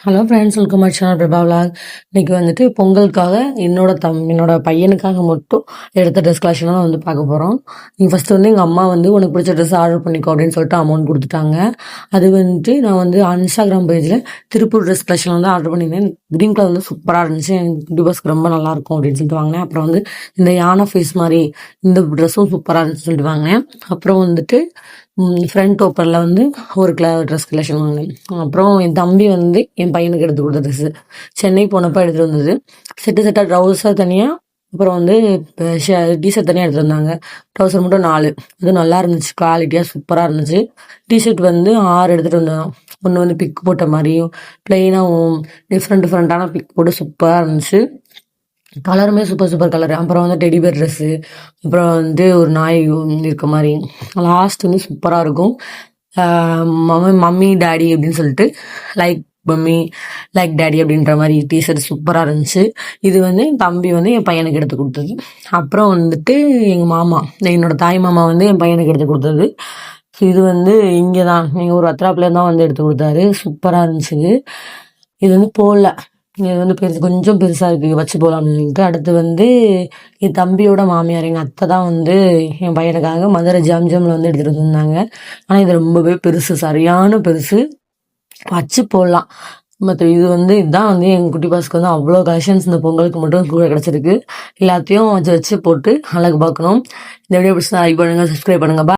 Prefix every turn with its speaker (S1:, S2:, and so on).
S1: Hello friends, welcome my channel Prabha vlog. இன்றைக்கி வந்துட்டு பொங்கலுக்காக என்னோட பையனுக்காக மட்டும் எடுத்த ட்ரெஸ் கலெக்ஷன்லாம் வந்து பார்க்க போகிறோம். நீங்கள் ஃபஸ்ட்டு வந்து எங்கள் அம்மா வந்து உனக்கு பிடிச்ச ட்ரெஸ் ஆர்டர் பண்ணிக்கோ அப்படின்னு சொல்லிட்டு அமௌண்ட் கொடுத்துட்டாங்க. அது வந்துட்டு நான் வந்து இன்ஸ்டாகிராம் பேஜில் திருப்பூர் ட்ரெஸ் கலெக்ஷன் வந்து ஆர்டர் பண்ணியிருந்தேன். க்ரீன் கலர் வந்து சூப்பராக இருந்துச்சு, எனக்கு டியூபர்ஸ்க்கு ரொம்ப நல்லாயிருக்கும் அப்படின்னு சொல்லிட்டு வாங்கினேன். அப்புறம் வந்து இந்த யானை ஃபேஸ் மாதிரி இந்த ட்ரெஸ்ஸும் சூப்பராக இருந்துச்சு சொல்லிட்டு வாங்கினேன். அப்புறம் வந்துட்டு ஃப்ரண்ட் ஓப்பரில் வந்து ஒரு ட்ரெஸ் கலெக்ஷன் வாங்கினேன். அப்புறம் என் தம்பி வந்து என் பையனுக்கு எடுத்து கொடுத்த ட்ரெஸ்ஸு சென்னை போனப்போ எடுத்துகிட்டு வந்தது. செட்டாக ட்ரௌசர் தனியாக, அப்புறம் வந்து டிஷர்ட் தனியாக எடுத்துகிட்டு வந்தாங்க. ட்ரௌசர் மட்டும் 4. அது நல்லா இருந்துச்சு, குவாலிட்டியாக சூப்பராக இருந்துச்சு. டிஷர்ட் வந்து 6 எடுத்துகிட்டு வந்தோம். ஒன்று வந்து பிக் போட்ட மாதிரியும் ப்ளெயினாகவும் டிஃப்ரெண்ட்டான பிக் போட்டு சூப்பராக இருந்துச்சு. கலருமே சூப்பர் கலரு. அப்புறம் வந்து டெடிபேர் ட்ரெஸ்ஸு, அப்புறம் வந்து ஒரு நாய் இருக்க மாதிரி. லாஸ்ட் வந்து சூப்பராக இருக்கும். மம்மி டேடி அப்படின்னு சொல்லிட்டு லைக் மம்மி லைக் டேடி அப்படின்ற மாதிரி டிஷர்ட் சூப்பராக இருந்துச்சு. இது வந்து என் தம்பி வந்து என் பையனுக்கு எடுத்து கொடுத்தது. அப்புறம் வந்துட்டு எங்கள் மாமா, என்னோட தாய் மாமா வந்து என் பையனுக்கு எடுத்து கொடுத்தது. இது வந்து இங்கே தான் எங்கள் ஒரு அத்ராப்பில் தான் வந்து எடுத்து கொடுத்தாரு. சூப்பராக இருந்துச்சு. இது வந்து போடல, இது வந்து கொஞ்சம் பெருசாக இருக்குது, வச்சு போகலாம்னுட்டு. அடுத்து வந்து என் தம்பியோட மாமியார் எங்கள் அத்தை தான் வந்து என் பையனுக்காக மதுரை ஜாம்ஜாமில் வந்து எடுத்துகிட்டு வந்தாங்க. ஆனால் இது ரொம்பவே பெருசு, சரியான பெருசு, வச்சு போடலாம். மற்ற இது வந்து இதுதான் வந்து எங்கள் குட்டி பாஸ்க்கு வந்து அவ்வளோ கலெக்ஷன்ஸ் இந்த பொங்கலுக்கு மட்டும் கூட கிடச்சிருக்கு. எல்லாத்தையும் வச்சு போட்டு அழகு பார்க்கணும். இந்த வீடியோ பிடிச்சா லைக் பண்ணுங்கள், சப்ஸ்கிரைப் பண்ணுங்கள்.